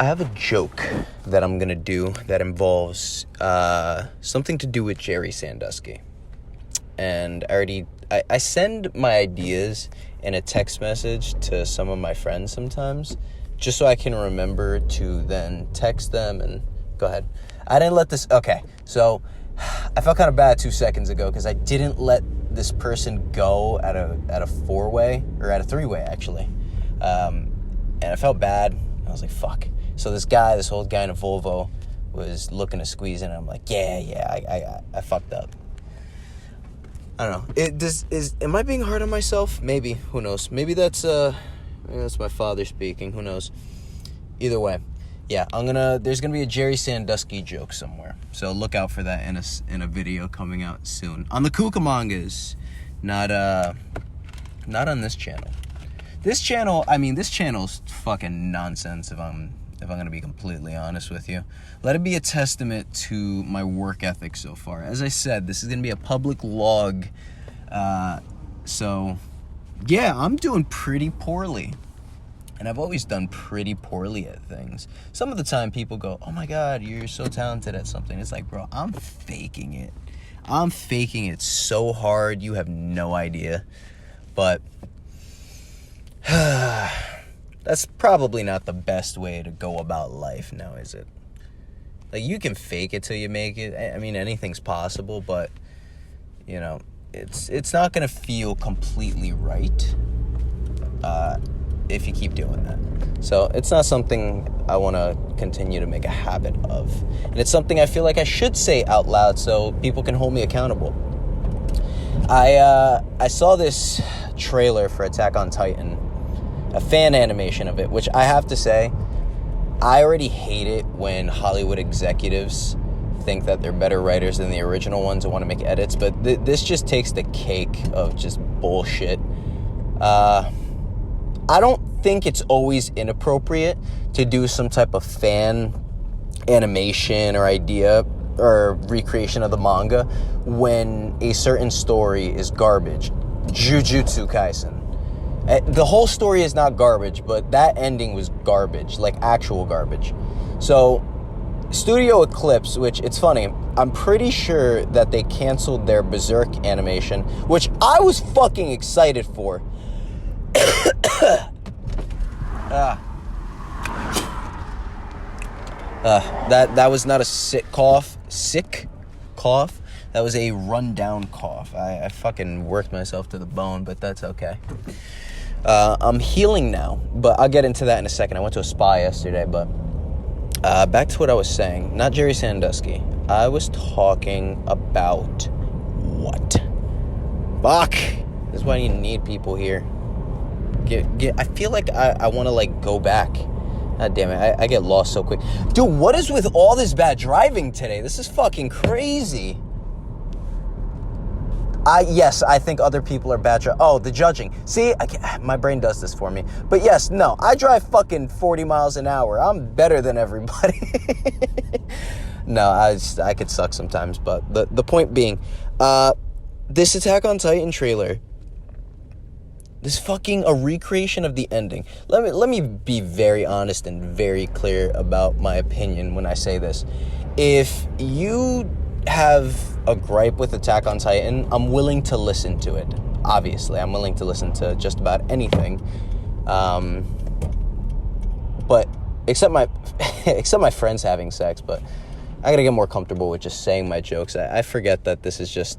I have a joke that I'm going to do that involves something to do with Jerry Sandusky. And I send my ideas in a text message to some of my friends sometimes, just so I can remember to then text them and go ahead. I didn't let this, okay, so I felt kind of bad 2 seconds ago because I didn't let this person go at a four-way, or at a three-way actually. And I felt bad. I was like, fuck. So this old guy in a Volvo was looking to squeeze in, and I'm like, I fucked up. I don't know. Am I being hard on myself? Maybe. Who knows? Maybe that's my father speaking. Who knows? Either way. Yeah, there's gonna be a Jerry Sandusky joke somewhere. So look out for that in a video coming out soon. On the Cucamongas. Not on this channel. This channel's fucking nonsense if I'm gonna be completely honest with you. Let it be a testament to my work ethic so far. As I said, this is gonna be a public log. So yeah, I'm doing pretty poorly. And I've always done pretty poorly at things. Some of the time people go, oh my God, you're so talented at something. It's like, bro, I'm faking it. I'm faking it so hard, you have no idea. But that's probably not the best way to go about life now, is it? Like, you can fake it till you make it. I mean, anything's possible, but, you know, it's not going to feel completely right if you keep doing that. So it's not something I want to continue to make a habit of. And it's something I feel like I should say out loud so people can hold me accountable. I saw this trailer for Attack on Titan, a fan animation of it, which I have to say, I already hate it when Hollywood executives think that they're better writers than the original ones and want to make edits, but this just takes the cake of just bullshit. I don't think it's always inappropriate to do some type of fan animation or idea or recreation of the manga when a certain story is garbage. Jujutsu Kaisen. The whole story is not garbage, but that ending was garbage, like actual garbage. So, Studio Eclipse, which, it's funny, I'm pretty sure that they canceled their Berserk animation, which I was fucking excited for. That was not a sick cough. That was a rundown cough. I fucking worked myself to the bone, but that's okay. I'm healing now, but I'll get into that in a second. I went to a spa yesterday, but back to what I was saying. Not Jerry Sandusky. I was talking about what? Fuck! This is why you need people here. I feel like I want to, like, go back. God damn it, I get lost so quick. Dude, what is with all this bad driving today? This is fucking crazy. Yes, I think other people are bad. The judging. See, my brain does this for me. But yes, no, I drive fucking 40 miles an hour. I'm better than everybody. No, I could suck sometimes. But the point being, this Attack on Titan trailer, this fucking a recreation of the ending. Let me be very honest and very clear about my opinion when I say this. If you have a gripe with Attack on Titan, I'm willing to listen to it. Obviously, I'm willing to listen to just about anything. But except my friends having sex, but I gotta get more comfortable with just saying my jokes. I forget that this is just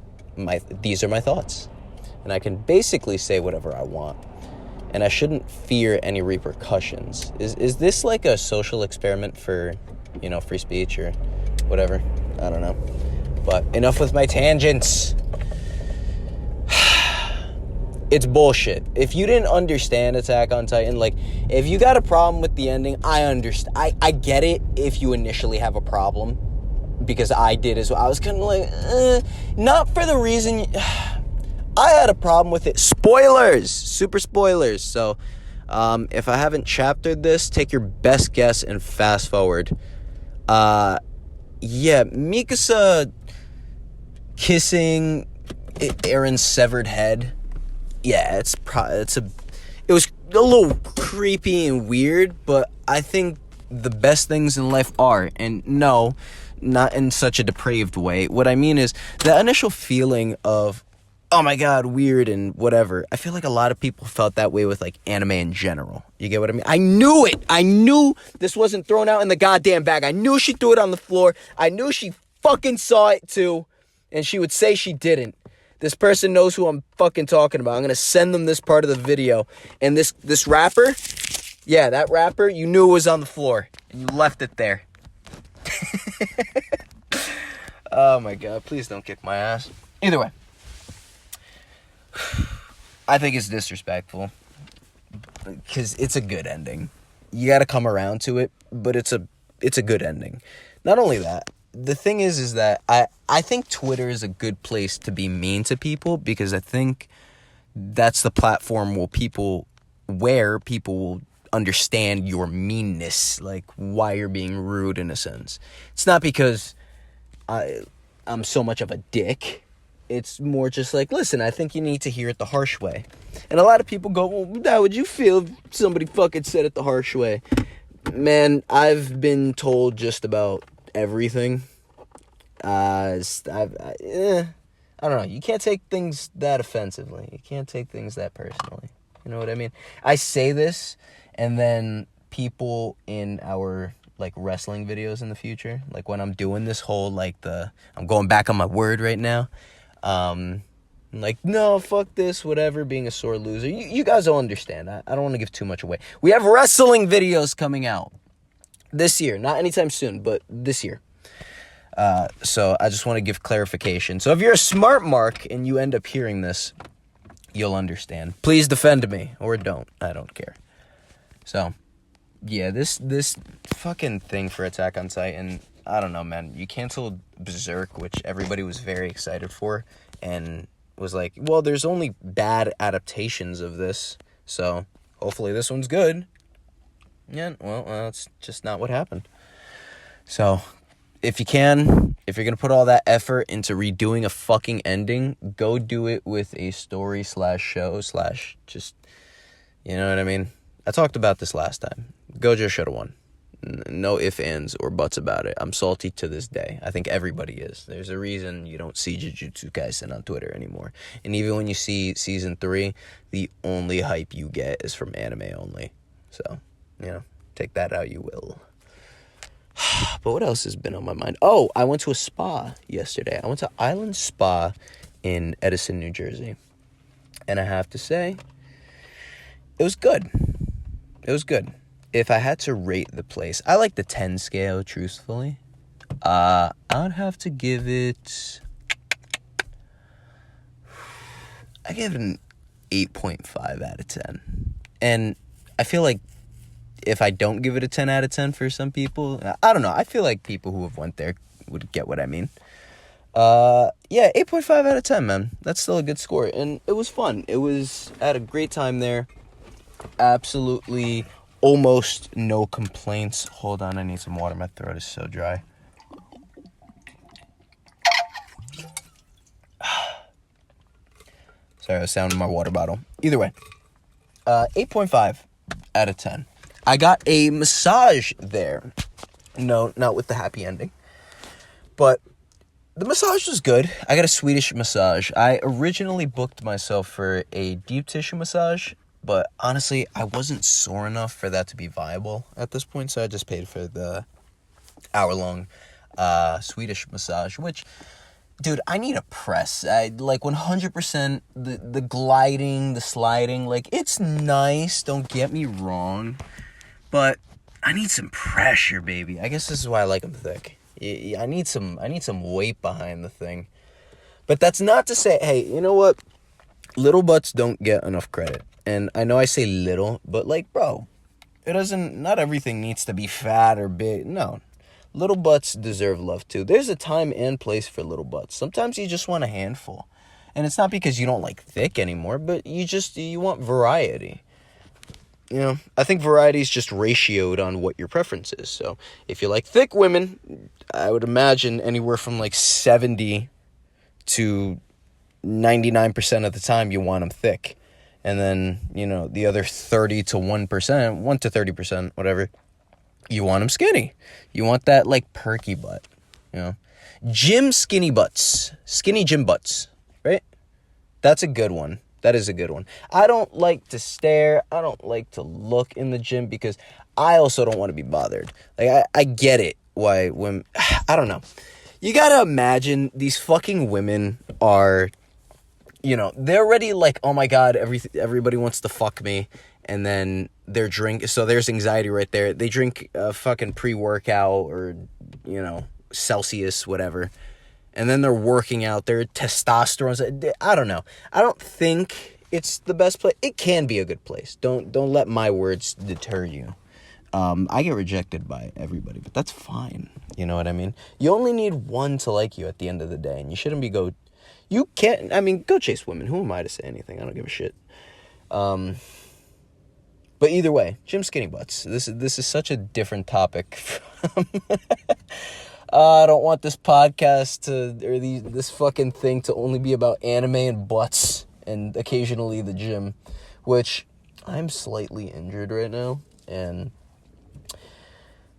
these are my thoughts. And I can basically say whatever I want. And I shouldn't fear any repercussions. Is this like a social experiment for, free speech or whatever? I don't know. But enough with my tangents. It's bullshit. If you didn't understand Attack on Titan, like, if you got a problem with the ending, I understand. I get it if you initially have a problem. Because I did as well. I was kind of like, not for the reason... I had a problem with it. Spoilers! Super spoilers. So, if I haven't chaptered this, take your best guess and fast forward. Yeah, Mikasa kissing Eren's severed head. Yeah, it was a little creepy and weird, but I think the best things in life are. And no, not in such a depraved way. What I mean is the initial feeling of, oh my god, weird and whatever. I feel like a lot of people felt that way with like anime in general. You get what I mean? I knew it. I knew this wasn't thrown out in the goddamn bag. I knew she threw it on the floor. I knew she fucking saw it too. And she would say she didn't. This person knows who I'm fucking talking about. I'm going to send them this part of the video. And this rapper, yeah, that rapper, you knew it was on the floor. And you left it there. Oh my god, please don't kick my ass. Either way. I think it's disrespectful. Because it's a good ending. You got to come around to it. But it's a good ending. Not only that. The thing is that I think Twitter is a good place to be mean to people because I think that's the platform where people will understand your meanness, like why you're being rude in a sense. It's not because I'm so much of a dick. It's more just like, listen, I think you need to hear it the harsh way. And a lot of people go, well, how would you feel if somebody fucking said it the harsh way? Man, I've been told just about everything. I don't know. You can't take things that offensively. You can't take things that personally. You know what I mean? I say this, and then people in our like wrestling videos in the future, like when I'm doing this whole I'm going back on my word right now. Like, no, fuck this, whatever, being a sore loser. You guys will understand. I don't want to give too much away. We have wrestling videos coming out this year. Not anytime soon, but this year. So I just want to give clarification. So if you're a smart mark and you end up hearing this, you'll understand. Please defend me or don't. I don't care. So, yeah, this fucking thing for Attack on Titan, I don't know, man. You canceled Berserk, which everybody was very excited for, and was like, well, there's only bad adaptations of this, so hopefully this one's good. Yeah, well, that's just not what happened. So, if you're going to put all that effort into redoing a fucking ending, go do it with a story /show / just, you know what I mean? I talked about this last time. Gojo should have won. No ifs, ands, or buts about it. I'm salty to this day. I think everybody is. There's a reason you don't see Jujutsu Kaisen on Twitter anymore. And even when you see Season 3, the only hype you get is from anime only. So, you know, take that how you will. But what else has been on my mind? Oh, I went to a spa yesterday. I went to Island Spa in Edison, New Jersey. And I have to say, it was good. It was good. If I had to rate the place, I like the 10 scale, truthfully. I'd have to give it... I give it an 8.5 out of 10. And I feel like if I don't give it a 10 out of 10 for some people, I don't know. I feel like people who have went there would get what I mean. Yeah, 8.5 out of 10, man. That's still a good score. And it was fun. I had a great time there. Absolutely almost no complaints. Hold on, I need some water. My throat is so dry. Sorry, I was sounding my water bottle. Either way, 8.5 out of 10. I got a massage there. No, not with the happy ending. But the massage was good. I got a Swedish massage. I originally booked myself for a deep tissue massage, but honestly, I wasn't sore enough for that to be viable at this point, so I just paid for the hour-long Swedish massage, which, dude, I need a press. I like 100% the gliding, the sliding, like, it's nice, don't get me wrong, but I need some pressure, baby. I guess this is why I like them thick. I need some weight behind the thing. But that's not to say, hey, you know what? Little butts don't get enough credit. And I know I say little, but like, bro, not everything needs to be fat or big. No. Little butts deserve love too. There's a time and place for little butts. Sometimes you just want a handful. And it's not because you don't like thick anymore, but you want variety. You know, I think variety is just ratioed on what your preference is. So if you like thick women, I would imagine anywhere from like 70 to 99% of the time you want them thick. And then, you know, the other 30 to 1%, 1 to 30%, whatever, You want them skinny. You want that, like, perky butt, you know? Gym skinny butts. Skinny gym butts, right? That's a good one. That is a good one. I don't like to stare. I don't like to look in the gym because I also don't want to be bothered. Like, I get it why women... I don't know. You gotta imagine these fucking women are... You know, they're already like, oh my God, everybody wants to fuck me. And then they're so there's anxiety right there. They drink a fucking pre-workout or, you know, Celsius, whatever. And then they're working out. Their testosterone. I don't know. I don't think it's the best place. It can be a good place. Don't let my words deter you. I get rejected by everybody, but that's fine. You know what I mean? You only need one to like you at the end of the day. And you shouldn't be You can't, I mean, go chase women. Who am I to say anything? I don't give a shit. But either way, gym skinny butts. This is such a different topic. I don't want this podcast this fucking thing to only be about anime and butts and occasionally the gym, which I'm slightly injured right now. And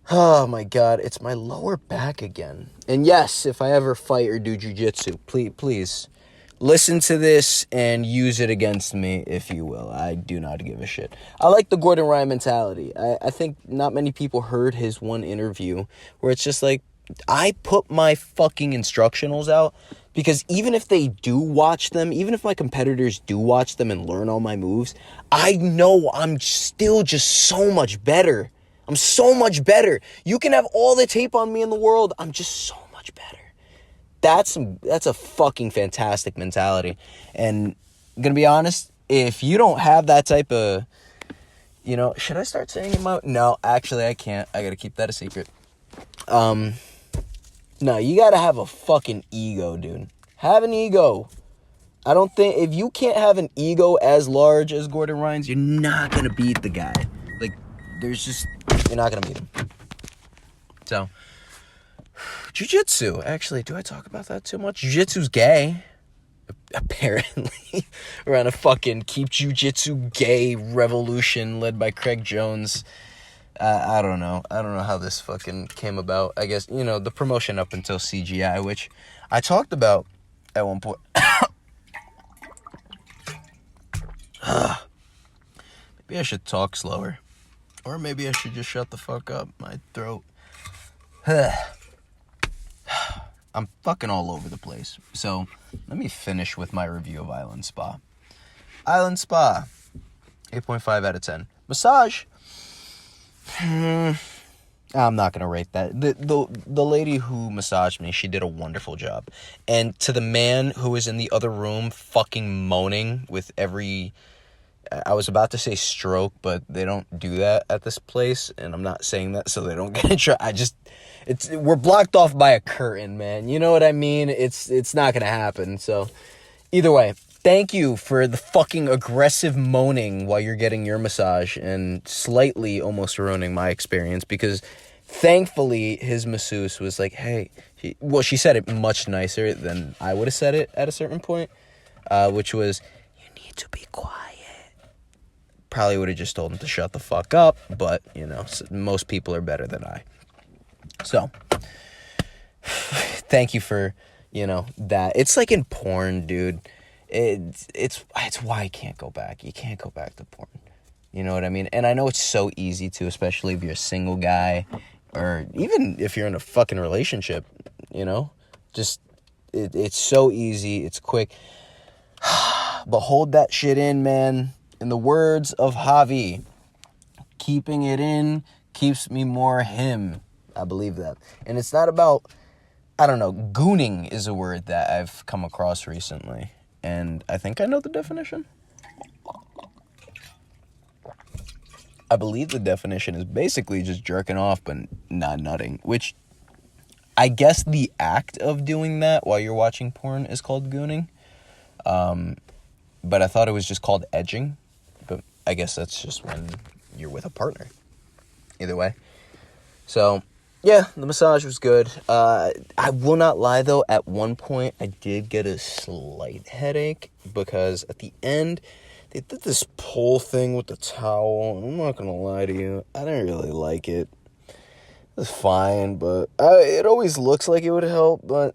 oh my God, it's my lower back again. And yes, if I ever fight or do jiu-jitsu, please listen to this and use it against me, if you will. I do not give a shit. I like the Gordon Ryan mentality. I think not many people heard his one interview where it's just like, I put my fucking instructionals out because even if they do watch them, even if my competitors do watch them and learn all my moves, I know I'm still just so much better. I'm so much better. You can have all the tape on me in the world. I'm just so much better. That's a fucking fantastic mentality. And I'm going to be honest, if you don't have that type of, you know, should I start saying it out? No, actually I can't. I got to keep that a secret. No, you got to have a fucking ego, dude. Have an ego. I don't think, if you can't have an ego as large as Gordon Ryan's, you're not going to beat the guy. Like, you're not going to beat him. So, jiu-jitsu. Actually, do I talk about that too much? Jiu-jitsu's gay. Apparently. We're on a fucking keep jiu-jitsu gay revolution led by Craig Jones. I don't know. I don't know how this fucking came about. I guess, you know, the promotion up until CGI, which I talked about at one point. Maybe I should talk slower. Or maybe I should just shut the fuck up. My throat. I'm fucking all over the place. So, let me finish with my review of Island Spa. Island Spa. 8.5 out of 10. Massage. I'm not going to rate that. The lady who massaged me, she did a wonderful job. And to the man who was in the other room fucking moaning with every... I was about to say stroke, but they don't do that at this place, and I'm not saying that so they don't get in trouble. We're blocked off by a curtain, man. You know what I mean? It's not gonna happen. So, either way, thank you for the fucking aggressive moaning while you're getting your massage and slightly almost ruining my experience because thankfully his masseuse was like, hey, she said it much nicer than I would have said it at a certain point, which was, you need to be quiet. Probably would have just told him to shut the fuck up, but, you know, most people are better than I. So, thank you for, you know, that. It's like in porn, dude. It's why I can't go back. You can't go back to porn. You know what I mean? And I know it's so easy to, especially if you're a single guy, or even if you're in a fucking relationship, you know? Just, it's so easy, it's quick. But hold that shit in, man. In the words of Javi, keeping it in keeps me more him. I believe that. And it's not about, I don't know, gooning is a word that I've come across recently. And I think I know the definition. I believe the definition is basically just jerking off but not nutting. Which, I guess the act of doing that while you're watching porn is called gooning. But I thought it was just called edging. But I guess that's just when you're with a partner. Either way. So, yeah, the massage was good. I will not lie, though. At one point, I did get a slight headache. Because at the end, they did this pull thing with the towel. And I'm not going to lie to you. I didn't really like it. It's fine, but it always looks like it would help, but,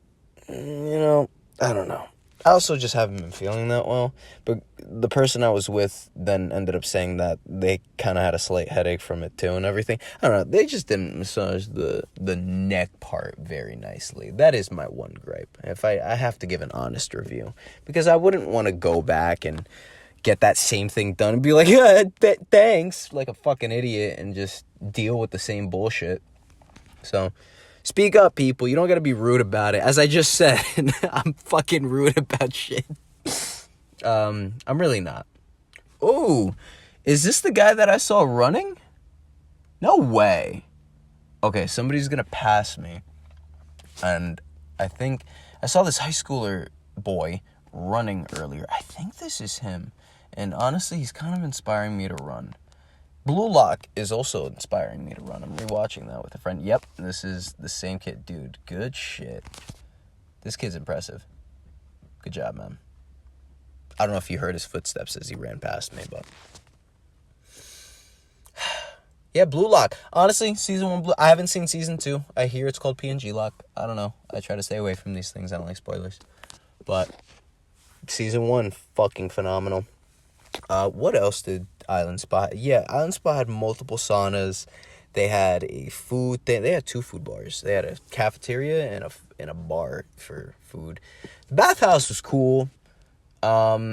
I don't know. I also just haven't been feeling that well, but the person I was with then ended up saying that they kind of had a slight headache from it too and everything. I don't know, they just didn't massage the neck part very nicely. That is my one gripe. If I have to give an honest review, because I wouldn't want to go back and get that same thing done and be like, yeah, thanks, like a fucking idiot, and just deal with the same bullshit. So, speak up, people. You don't gotta be rude about it. As I just said, I'm fucking rude about shit. I'm really not. Oh, is this the guy that I saw running? No way. Okay, somebody's gonna pass me. And I think I saw this high schooler boy running earlier. I think this is him. And honestly, he's kind of inspiring me to run. Blue Lock is also inspiring me to run. I'm rewatching that with a friend. Yep, this is the same kid. Dude, good shit. This kid's impressive. Good job, man. I don't know if you heard his footsteps as he ran past me, but... yeah, Blue Lock. Honestly, season 1 Blue... I haven't seen season 2. I hear it's called PNG Lock. I don't know. I try to stay away from these things. I don't like spoilers. But season 1, fucking phenomenal. What else did Island Spa? Yeah, Island Spa had multiple saunas. They had a food thing. They had 2 food bars. They had a cafeteria and a bar for food. The bathhouse was cool. Yeah,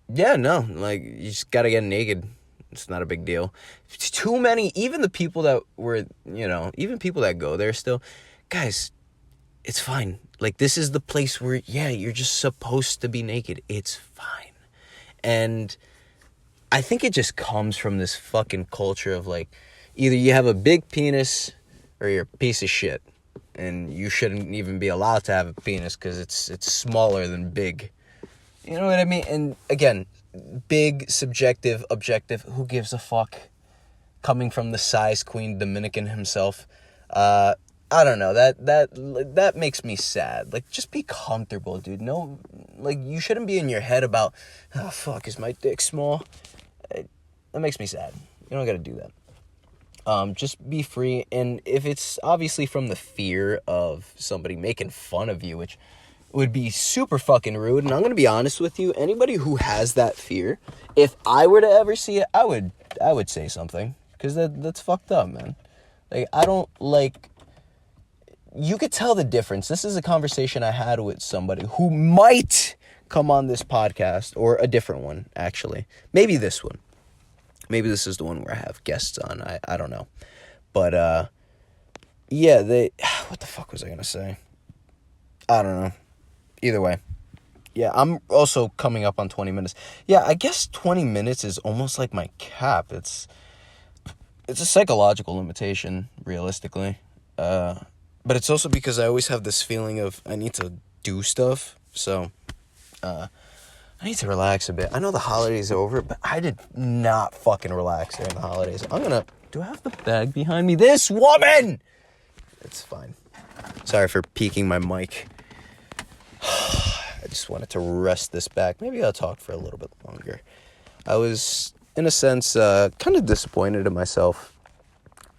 no, like, you just gotta get naked. It's not a big deal. It's too many, even the people that were, even people that go there still, guys, it's fine. Like, this is the place where, yeah, you're just supposed to be naked. It's fine. And I think it just comes from this fucking culture of, like, either you have a big penis or you're a piece of shit. And you shouldn't even be allowed to have a penis because it's smaller than big. You know what I mean? And, again, big, subjective, objective, who gives a fuck? Coming from the size queen Dominican himself. I don't know, that makes me sad. Like, just be comfortable, dude. No, like, you shouldn't be in your head about, oh, fuck, is my dick small? That makes me sad. You don't gotta do that. Just be free, and if it's obviously from the fear of somebody making fun of you, which would be super fucking rude, and I'm gonna be honest with you, anybody who has that fear, if I were to ever see it, I would say something, because that's fucked up, man. Like, I don't like... You could tell the difference. This is a conversation I had with somebody who might come on this podcast, or a different one, actually. Maybe this one. Maybe this is the one where I have guests on. I don't know. But, yeah, what the fuck was I going to say? I don't know. Either way. Yeah, I'm also coming up on 20 minutes. Yeah, I guess 20 minutes is almost like my cap. It's a psychological limitation, realistically. But it's also because I always have this feeling of I need to do stuff. So, I need to relax a bit. I know the holidays are over, but I did not fucking relax during the holidays. Do I have the bag behind me? This woman! It's fine. Sorry for peeking my mic. I just wanted to rest this back. Maybe I'll talk for a little bit longer. I was, in a sense, kind of disappointed in myself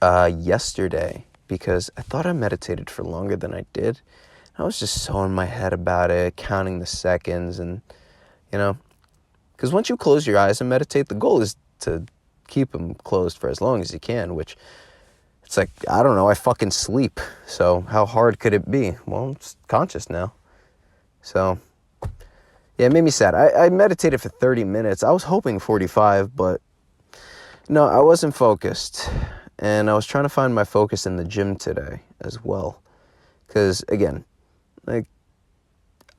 yesterday, because I thought I meditated for longer than I did. I was just so in my head about it, counting the seconds, and, because once you close your eyes and meditate, the goal is to keep them closed for as long as you can, which, it's like, I don't know, I fucking sleep, so how hard could it be? Well, it's conscious now. So, yeah, it made me sad. I meditated for 30 minutes. I was hoping 45, but no, I wasn't focused. And I was trying to find my focus in the gym today as well. Because, again, like,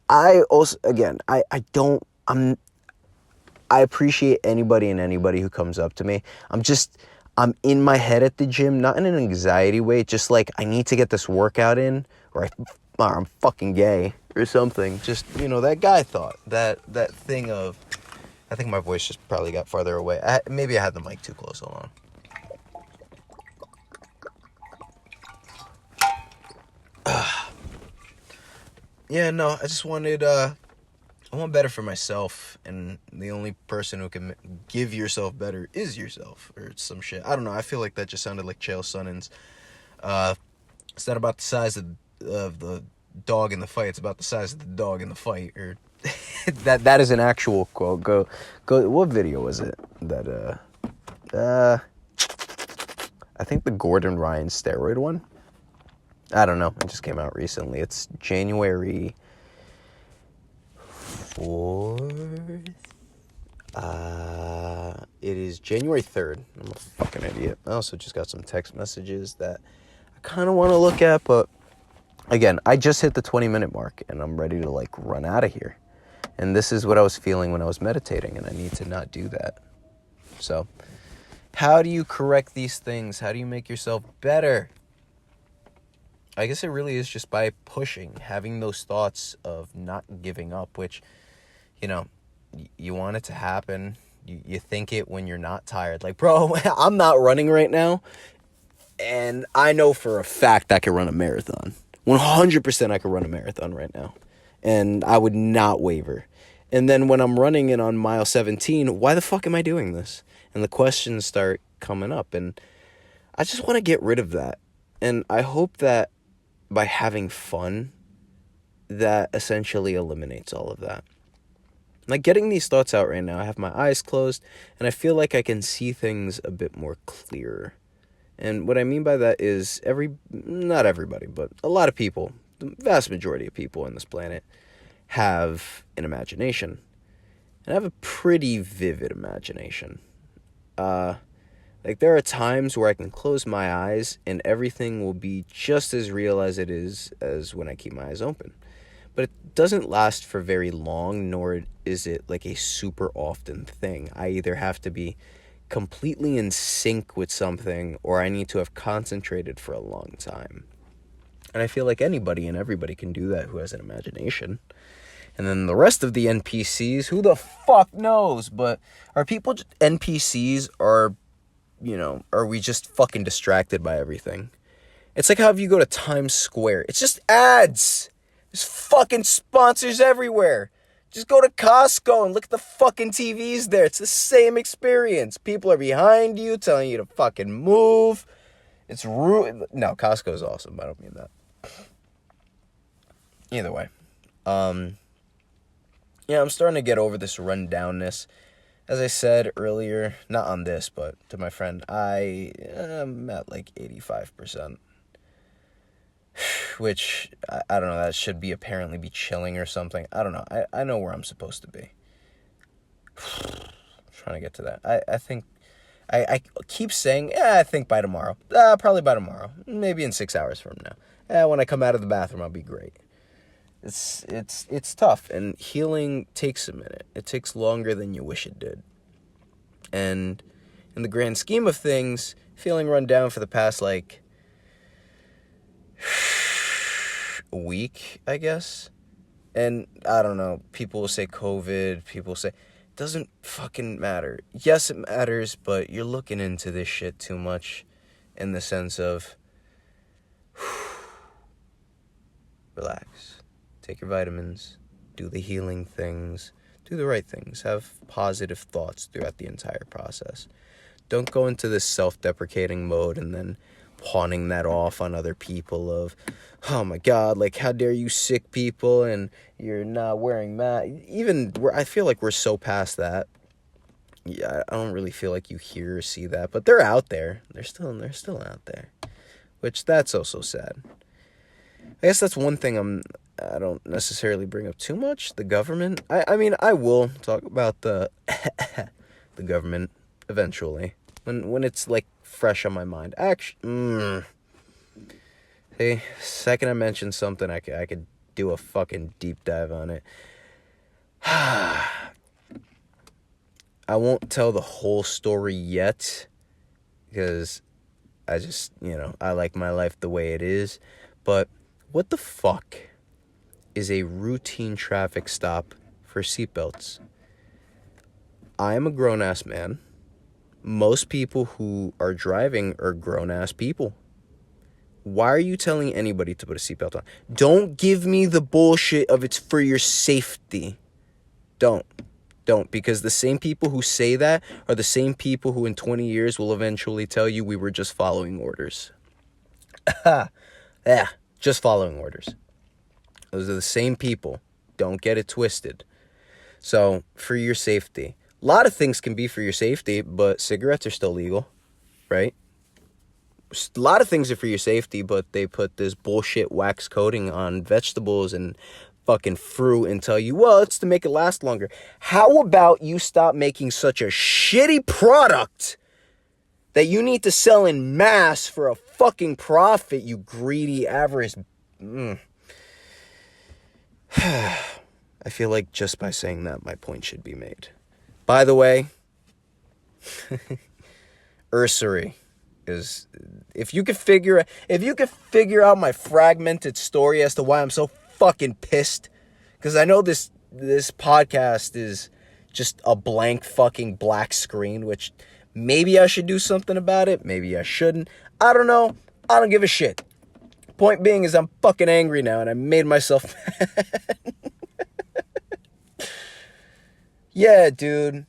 I appreciate anybody and anybody who comes up to me. I'm in my head at the gym, not in an anxiety way, just like, I need to get this workout in, or I'm fucking gay, or something. Just, that guy thought, that thing of, I think my voice just probably got farther away. Maybe I had the mic too close, hold on. Yeah, no, I just wanted, I want better for myself, and the only person who can give yourself better is yourself, or some shit. I don't know, I feel like that just sounded like Chael Sonnen's It's not about the size of the dog in the fight. It's about the size of the dog in the fight. Or that is an actual quote. Go. What video was it? I think the Gordon Ryan steroid one. I don't know. It just came out recently. It's January 4th. It is January 3rd. I'm a fucking idiot. I also just got some text messages that I kind of want to look at, but again, I just hit the 20-minute mark and I'm ready to like run out of here. And this is what I was feeling when I was meditating, and I need to not do that. So, how do you correct these things? How do you make yourself better? I guess it really is just by pushing, having those thoughts of not giving up, which, you know, you want it to happen. You think it when you're not tired. Like, bro, I'm not running right now, and I know for a fact I could run a marathon. 100% I could run a marathon right now, and I would not waver. And then when I'm running in on mile 17, why the fuck am I doing this? And the questions start coming up, and I just want to get rid of that. And I hope that by having fun, that essentially eliminates all of that. Like, getting these thoughts out right now, I have my eyes closed, and I feel like I can see things a bit more clearer. And what I mean by that is not everybody, but a lot of people, the vast majority of people on this planet, have an imagination. And I have a pretty vivid imagination. Like, there are times where I can close my eyes and everything will be just as real as it is as when I keep my eyes open. But it doesn't last for very long, nor is it like a super often thing. I either have to be completely in sync with something, or I need to have concentrated for a long time. And I feel like anybody and everybody can do that who has an imagination. And then the rest of the NPCs, who the fuck knows? But are people NPCs, or, you know, are we just fucking distracted by everything? It's like how if you go to Times Square, it's just ads. There's fucking sponsors everywhere. Just go to Costco and look at the fucking TVs there. It's the same experience. People are behind you telling you to fucking move. It's rude. No, Costco is awesome. I don't mean that. Either way. Yeah, I'm starting to get over this rundownness. As I said earlier, not on this, but to my friend, I am at like 85%. Which, I don't know, that should be apparently be chilling or something. I don't know. I know where I'm supposed to be. I'm trying to get to that. I think, I keep saying, I think by tomorrow. Probably by tomorrow. Maybe in 6 hours from now. When I come out of the bathroom, I'll be great. It's tough, and healing takes a minute. It takes longer than you wish it did. And in the grand scheme of things, feeling run down for the past, like, a week, I guess. And I don't know, people will say COVID, people say, it doesn't fucking matter. Yes, it matters, but you're looking into this shit too much in the sense of relax, take your vitamins, do the healing things, do the right things, have positive thoughts throughout the entire process. Don't go into this self-deprecating mode and then pawning that off on other people of, oh my God, like, how dare you sick people and you're not wearing masks. I feel like we're so past that. Yeah, I don't really feel like you hear or see that, but they're out there. They're still out there, which that's also sad. I guess that's one thing I don't necessarily bring up too much, the government. I mean, I will talk about the government eventually, when it's, like, fresh on my mind. Actually, hey, second I mention something, I could do a fucking deep dive on it. I won't tell the whole story yet, because I just, I like my life the way it is. But what the fuck is a routine traffic stop for seatbelts? I am a grown-ass man. Most people who are driving are grown-ass people. Why are you telling anybody to put a seatbelt on? Don't give me the bullshit of it's for your safety. Don't, because the same people who say that are the same people who in 20 years will eventually tell you we were just following orders. Yeah, just following orders. Those are the same people. Don't get it twisted. So, for your safety. A lot of things can be for your safety, but cigarettes are still legal, right? A lot of things are for your safety, but they put this bullshit wax coating on vegetables and fucking fruit and tell you, well, it's to make it last longer. How about you stop making such a shitty product that you need to sell in mass for a fucking profit, you greedy, avarice... I feel like just by saying that, my point should be made. By the way, Ursery is... If you could figure out my fragmented story as to why I'm so fucking pissed, because I know this podcast is just a blank fucking black screen, which maybe I should do something about it, maybe I shouldn't. I don't know. I don't give a shit. Point being is I'm fucking angry now, and I made myself mad. Yeah, dude.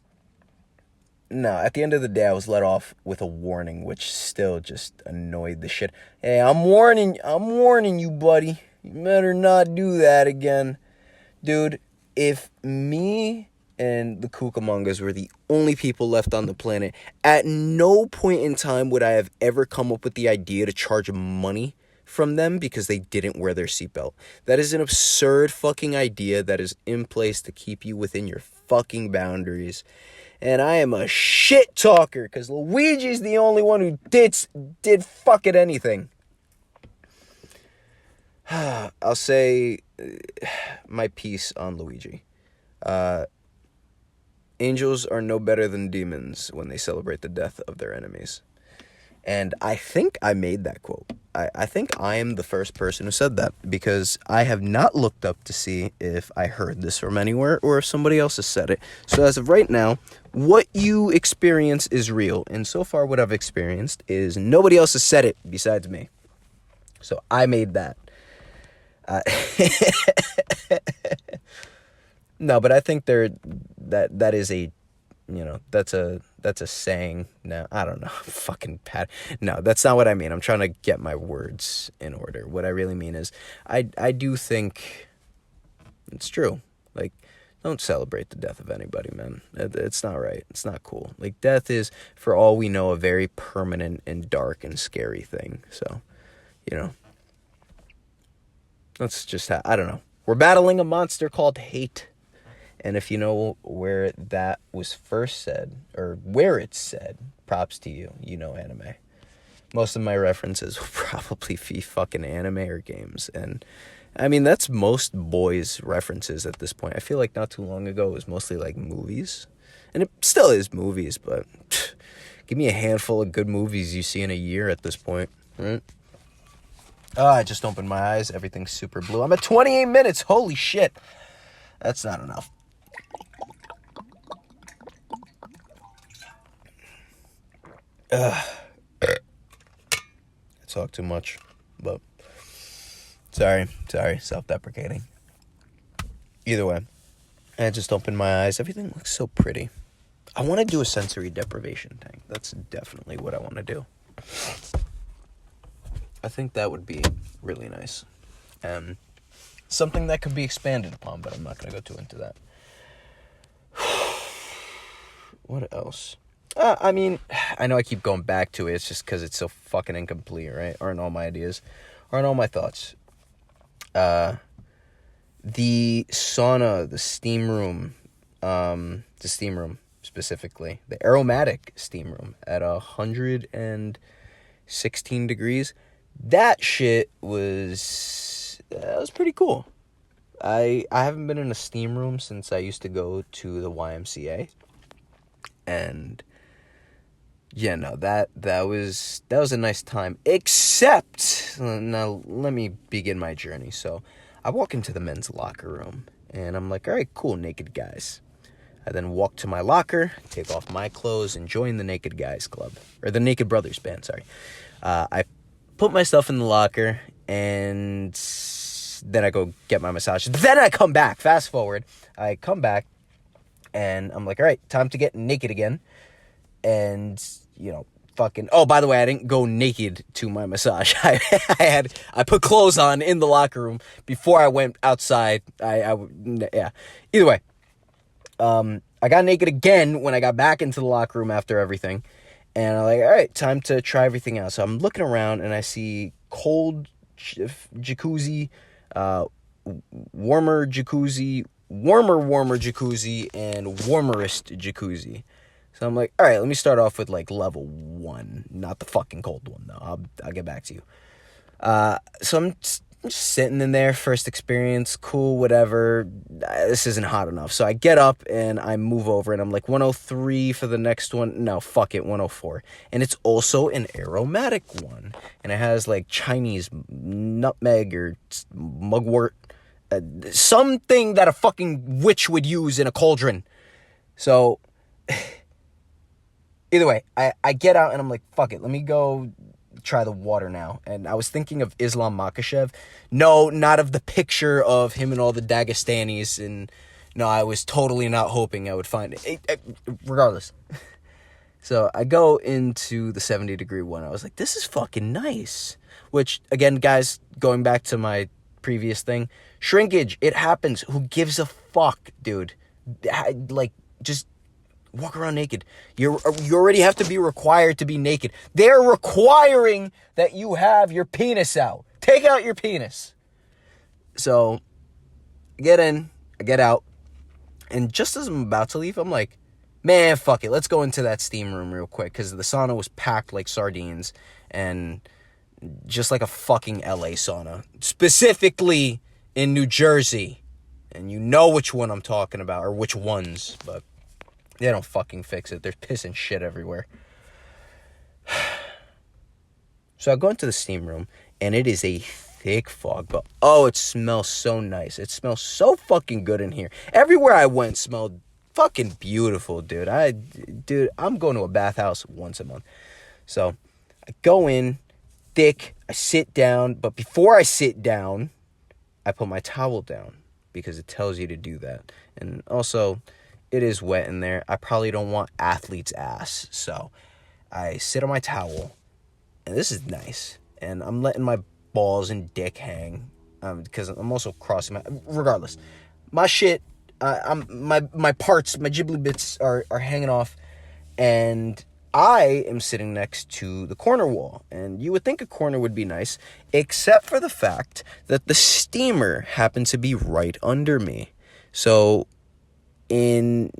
No, at the end of the day, I was let off with a warning, which still just annoyed the shit. Hey, I'm warning you, buddy. You better not do that again. Dude, if me and the Cucamongas were the only people left on the planet, at no point in time would I have ever come up with the idea to charge money from them because they didn't wear their seatbelt. That is an absurd fucking idea that is in place to keep you within your fucking boundaries. And I am a shit talker because Luigi's the only one who did fucking anything. I'll say my piece on Luigi. Angels are no better than demons when they celebrate the death of their enemies. And I think I made that quote. I think I am the first person who said that, because I have not looked up to see if I heard this from anywhere or if somebody else has said it. So as of right now, what you experience is real. And so far what I've experienced is nobody else has said it besides me. So I made that. No, but I think that is a, that's a saying. No, I don't know. Fucking pat. No, that's not what I mean. I'm trying to get my words in order. What I really mean is I do think it's true. Like, don't celebrate the death of anybody, man. It's not right. It's not cool. Like, death is, for all we know, a very permanent and dark and scary thing. So, that's just how, I don't know. We're battling a monster called hate. And if you know where that was first said, or where it's said, props to you. You know anime. Most of my references will probably be fucking anime or games. And, I mean, that's most boys' references at this point. I feel like not too long ago it was mostly, like, movies. And it still is movies, but give me a handful of good movies you see in a year at this point, right? Oh, I just opened my eyes. Everything's super blue. I'm at 28 minutes. Holy shit. That's not enough. I talk too much, but sorry, self-deprecating. Either way, I just opened my eyes. Everything looks so pretty. I want to do a sensory deprivation tank. That's definitely what I want to do. I think that would be really nice. And something that could be expanded upon, but I'm not going to go too into that. What else? I mean, I know I keep going back to it. It's just because it's so fucking incomplete, right? Aren't all my ideas, aren't all my thoughts. The sauna, the steam room specifically, the aromatic steam room at 116 degrees. That shit was pretty cool. I haven't been in a steam room since I used to go to the YMCA, and yeah, no, that was a nice time. Except, now let me begin my journey. So I walk into the men's locker room, and I'm like, all right, cool, naked guys. I then walk to my locker, take off my clothes, and join the Naked Guys Club, or the Naked Brothers Band, sorry. I put myself in the locker, and then I go get my massage. Then I come back, fast forward. I come back, and I'm like, all right, time to get naked again. And, fucking... Oh, by the way, I didn't go naked to my massage. I put clothes on in the locker room before I went outside. Yeah. Either way, I got naked again when I got back into the locker room after everything. And I'm like, all right, time to try everything out. So I'm looking around and I see cold jacuzzi, warmer jacuzzi, warmer jacuzzi, and warmerest jacuzzi. So I'm like, all right, let me start off with like level 1, not the fucking cold one though. I'll get back to you. So I'm just sitting in there, first experience, cool, whatever. This isn't hot enough. So I get up and I move over and I'm like 103 for the next one. No, fuck it, 104. And it's also an aromatic one. And it has like Chinese nutmeg or mugwort, something that a fucking witch would use in a cauldron. So either way, I get out and I'm like, fuck it, let me go try the water now. And I was thinking of Islam Makhachev. No, not of the picture of him and all the Dagestanis. And no, I was totally not hoping I would find it. Regardless. So I go into the 70-degree one. I was like, this is fucking nice. Which, again, guys, going back to my previous thing, shrinkage, it happens. Who gives a fuck, dude? Like, just walk around naked. You already have to be required to be naked. They're requiring that you have your penis out. Take out your penis. So, I get in, I get out, and just as I'm about to leave, I'm like, man, fuck it. Let's go into that steam room real quick, because the sauna was packed like sardines, and just like a fucking LA sauna. Specifically in New Jersey. And you know which one I'm talking about, or which ones, but they don't fucking fix it. There's piss and shit everywhere. So I go into the steam room, and it is a thick fog, but oh, it smells so nice. It smells so fucking good in here. Everywhere I went smelled fucking beautiful, dude. I'm going to a bathhouse once a month. So I go in, thick, I sit down, but before I sit down, I put my towel down, because it tells you to do that. And also, it is wet in there. I probably don't want athlete's ass. So I sit on my towel, and this is nice. And I'm letting my balls and dick hang, because I'm also crossing my... Regardless, my shit, my parts, my ghibli bits are hanging off, and I am sitting next to the corner wall. And you would think a corner would be nice, except for the fact that the steamer happened to be right under me. So the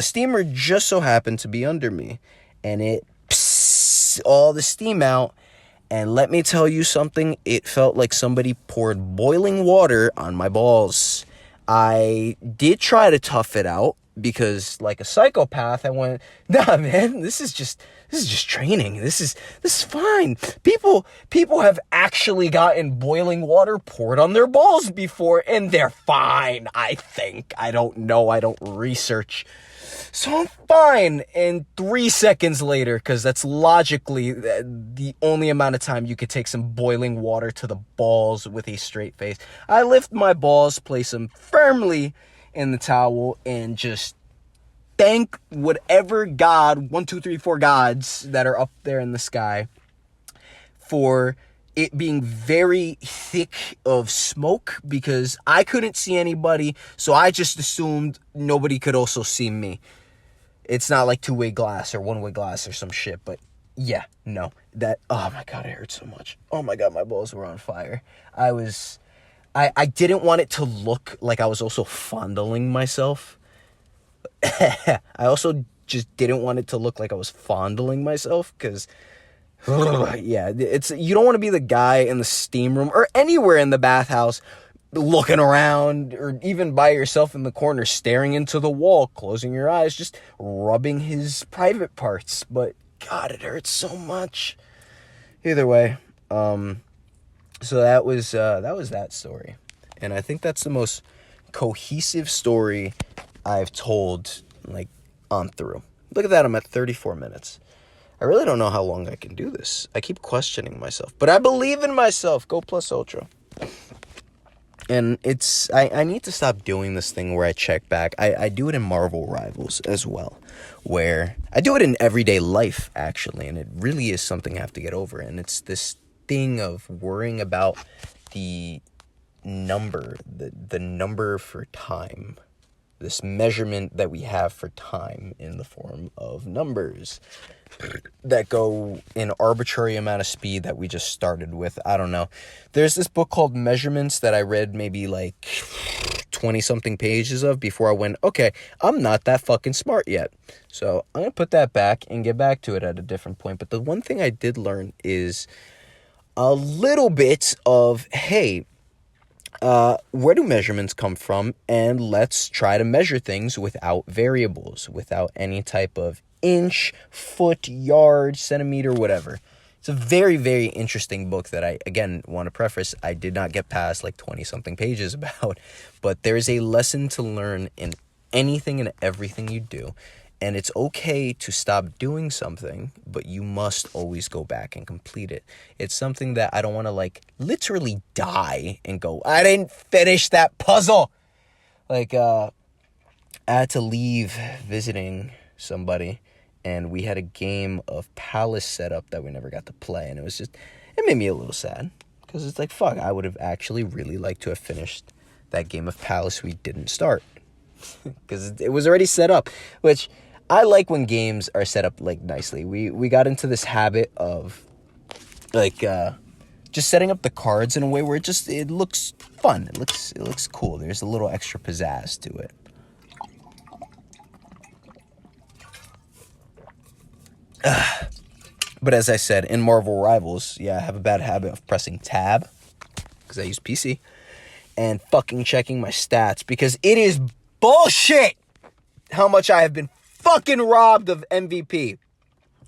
steamer just so happened to be under me, and it psst, all the steam out. And let me tell you something, it felt like somebody poured boiling water on my balls. I did try to tough it out, because like a psychopath, I went, nah, man, this is just training. This is fine. People have actually gotten boiling water poured on their balls before, and they're fine, I think. I don't know. I don't research. So I'm fine. And 3 seconds later, because that's logically the only amount of time you could take some boiling water to the balls with a straight face, I lift my balls, place them firmly in the towel, and just thank whatever God, 1, 2, 3, 4 gods that are up there in the sky, for it being very thick of smoke, because I couldn't see anybody, so I just assumed nobody could also see me. It's not like two-way glass or one-way glass or some shit, but yeah, no. Oh my God, it hurt so much. Oh my God, my balls were on fire. I didn't want it to look like I was also fondling myself. I also just didn't want it to look like I was fondling myself, because, yeah, you don't want to be the guy in the steam room or anywhere in the bathhouse looking around, or even by yourself in the corner, staring into the wall, closing your eyes, just rubbing his private parts. But God, it hurts so much. Either way, so that was that story, and I think that's the most cohesive story I've told, like, on through. Look at that, I'm at 34 minutes. I really don't know how long I can do this. I keep questioning myself, but I believe in myself. Go Plus Ultra. And I need to stop doing this thing where I check back. I do it in Marvel Rivals as well, where I do it in everyday life, actually, and it really is something I have to get over. And it's this thing of worrying about the number, the number for time, this measurement that we have for time in the form of numbers that go in arbitrary amount of speed that we just started with. I don't know. There's this book called Measurements that I read maybe like 20 something pages of before I went, okay, I'm not that fucking smart yet. So I'm going to put that back and get back to it at a different point. But the one thing I did learn is a little bit of, hey, where do measurements come from? And let's try to measure things without variables, without any type of inch, foot, yard, centimeter, whatever. It's a very, very interesting book that I, again, want to preface. I did not get past like 20-something pages about, but there is a lesson to learn in anything and everything you do. And it's okay to stop doing something, but you must always go back and complete it. It's something that I don't want to like literally die and go, I didn't finish that puzzle. Like, I had to leave visiting somebody, and we had a game of Palace set up that we never got to play. And it made me a little sad, because it's like, fuck, I would have actually really liked to have finished that game of Palace we didn't start. Because it was already set up, which I like when games are set up like nicely. We got into this habit of like just setting up the cards in a way where it looks fun. It looks cool. There's a little extra pizzazz to it. But as I said, in Marvel Rivals, yeah, I have a bad habit of pressing tab because I use PC and fucking checking my stats, because it is bullshit how much I have been fucking robbed of MVP.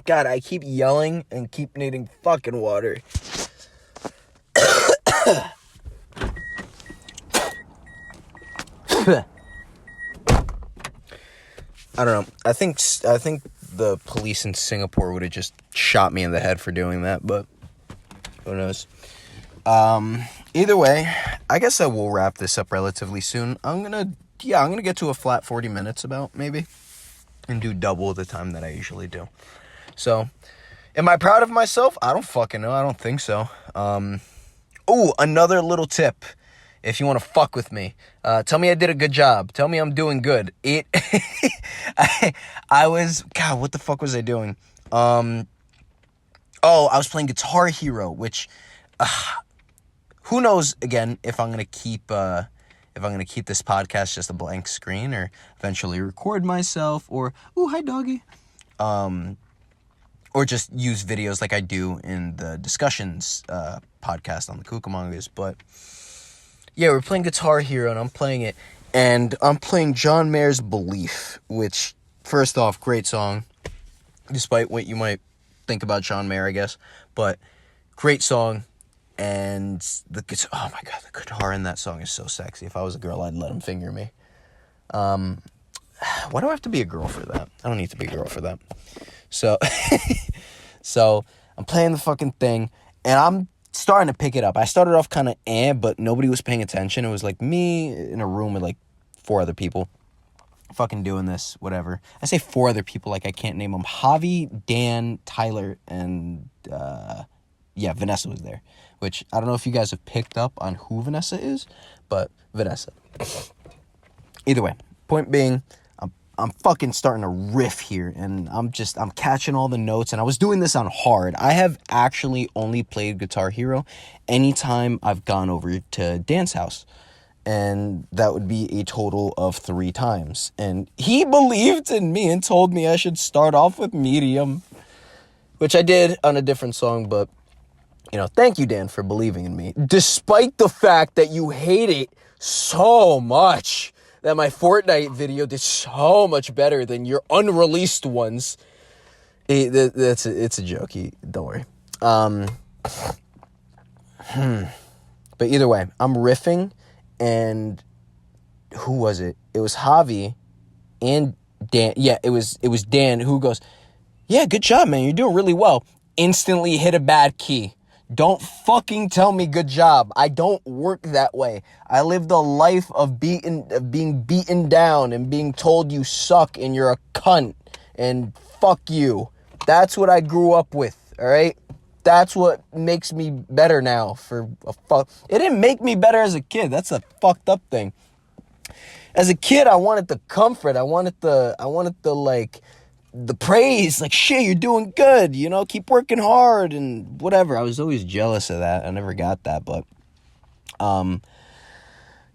God, I keep yelling and keep needing fucking water. I don't know. I think the police in Singapore would have just shot me in the head for doing that, but who knows? Either way, I guess I will wrap this up relatively soon. I'm gonna get to a flat 40 minutes about, maybe, and do double the time that I usually do. So, am I proud of myself? I don't fucking know. I don't think so. Another little tip. If you want to fuck with me, tell me I did a good job. Tell me I'm doing good. I was, God, what the fuck was I doing? I was playing Guitar Hero, which, who knows, again, if I'm going to keep this podcast just a blank screen, or eventually record myself, or, hi doggy, or just use videos like I do in the discussions podcast on the Cucamongas. But yeah, we're playing Guitar Hero, and I'm playing it, and I'm playing John Mayer's Belief, which, first off, great song, despite what you might think about John Mayer, I guess, but great song. And the guitar, oh my God, the guitar in that song is so sexy. If I was a girl, I'd let him finger me. Why do I have to be a girl for that? I don't need to be a girl for that. So, so I'm playing the fucking thing, and I'm starting to pick it up. I started off kind of but nobody was paying attention. It was like me in a room with like 4 other people fucking doing this, whatever. I say 4 other people like I can't name them. Javi, Dan, Tyler, and Vanessa was there. Which, I don't know if you guys have picked up on who Vanessa is, but Vanessa. Either way, point being, I'm fucking starting to riff here, and I'm catching all the notes, and I was doing this on hard. I have actually only played Guitar Hero anytime I've gone over to Dan's house, and that would be a total of 3 times. And he believed in me and told me I should start off with medium, which I did on a different song, but thank you, Dan, for believing in me, despite the fact that you hate it so much, that my Fortnite video did so much better than your unreleased ones. It's a joke. Don't worry. But either way, I'm riffing, and who was it? It was Javi and Dan. Yeah, it was Dan who goes, yeah, good job, man. You're doing really well. Instantly hit a bad key. Don't fucking tell me good job. I don't work that way. I live the life of being beaten down and being told you suck and you're a cunt and fuck you. That's what I grew up with, all right? That's what makes me better now for a fuck. It didn't make me better as a kid. That's a fucked up thing. As a kid, I wanted the comfort. I wanted the like the praise, like, shit, you're doing good, you know, keep working hard and whatever. I was always jealous of that. I never got that, but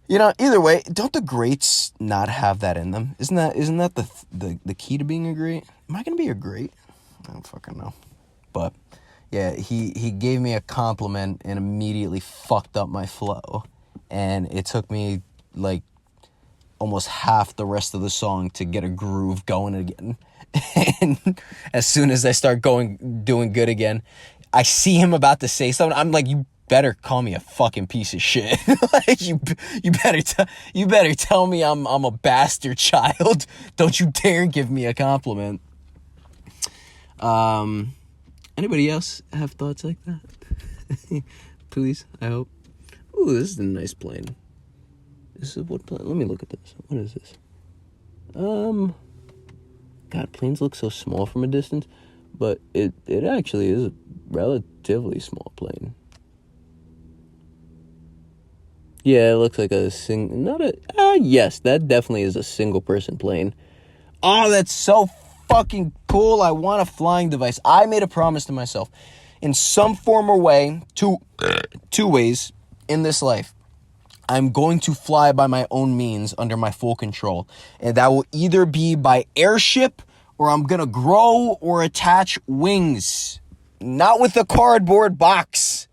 you know, either way, don't the greats not have that in them? Isn't that the key to being a great? Am I gonna be a great? I don't fucking know. But yeah, he gave me a compliment and immediately fucked up my flow, and it took me like almost half the rest of the song to get a groove going again. And as soon as I start doing good again, I see him about to say something. I'm like, you better call me a fucking piece of shit. Like, you better tell me I'm a bastard child. Don't you dare give me a compliment. Anybody else have thoughts like that? Please, I hope. Ooh, this is a nice plane. This is what plane? Let me look at this. What is this? God, planes look so small from a distance, but it actually is a relatively small plane. Yeah, it looks like yes, that definitely is a single person plane. Oh, that's so fucking cool. I want a flying device. I made a promise to myself in some form or way, two ways in this life. I'm going to fly by my own means under my full control. And that will either be by airship or I'm going to grow or attach wings. Not with a cardboard box.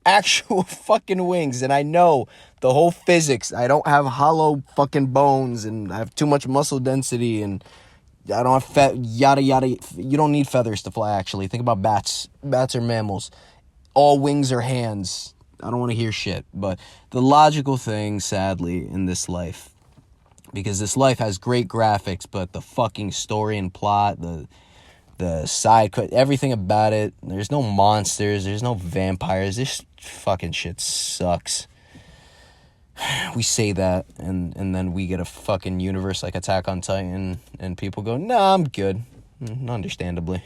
Actual fucking wings. And I know the whole physics. I don't have hollow fucking bones and I have too much muscle density and I don't have yada yada. You don't need feathers to fly, actually. Think about bats. Bats are mammals. All wings are hands. I don't want to hear shit, but the logical thing, sadly, in this life, because this life has great graphics, but the fucking story and plot, the side, everything about it, there's no monsters, there's no vampires, this fucking shit sucks. We say that, and then we get a fucking universe like Attack on Titan, and people go, nah, I'm good, understandably.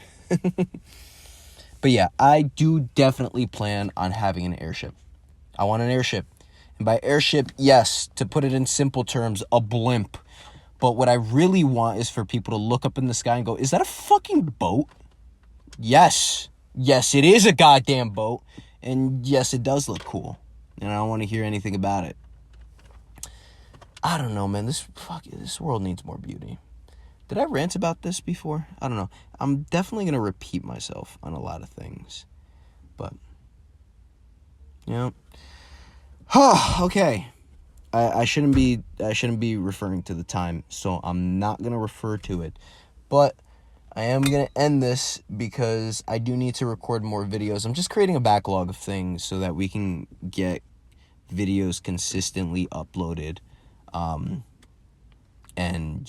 But yeah, I do definitely plan on having an airship. I want an airship. And by airship, yes, to put it in simple terms, a blimp. But what I really want is for people to look up in the sky and go, is that a fucking boat? Yes. Yes, it is a goddamn boat. And yes, it does look cool. And I don't want to hear anything about it. I don't know, man. This world needs more beauty. Did I rant about this before? I don't know. I'm definitely going to repeat myself on a lot of things. But, you know. Okay. I shouldn't be referring to the time, so I'm not going to refer to it. But I am going to end this because I do need to record more videos. I'm just creating a backlog of things so that we can get videos consistently uploaded. And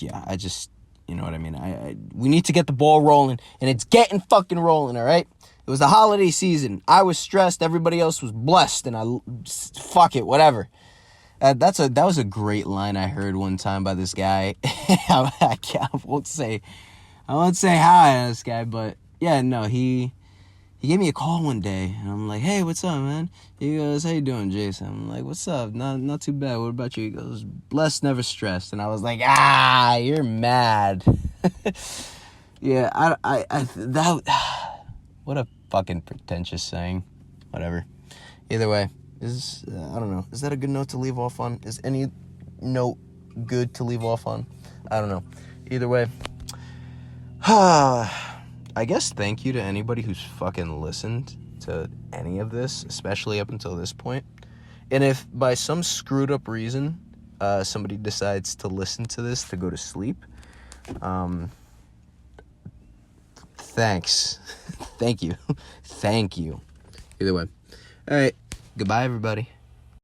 yeah, I just, you know what I mean? We need to get the ball rolling, and it's getting fucking rolling, all right? It was the holiday season. I was stressed. Everybody else was blessed, and fuck it, whatever. That was a great line I heard one time by this guy. I won't say hi to this guy, but yeah, no, he gave me a call one day, and I'm like, hey, what's up, man? He goes, how you doing, Jason? I'm like, what's up? Not too bad. What about you? He goes, blessed, never stressed. And I was like, you're mad. Yeah, what a fucking pretentious saying. Whatever. Either way, I don't know. Is that a good note to leave off on? Is any note good to leave off on? I don't know. Either way. I guess thank you to anybody who's fucking listened to any of this, especially up until this point. And if by some screwed up reason, somebody decides to listen to this to go to sleep, thanks. Thank you. Thank you. Either way. All right. Goodbye, everybody.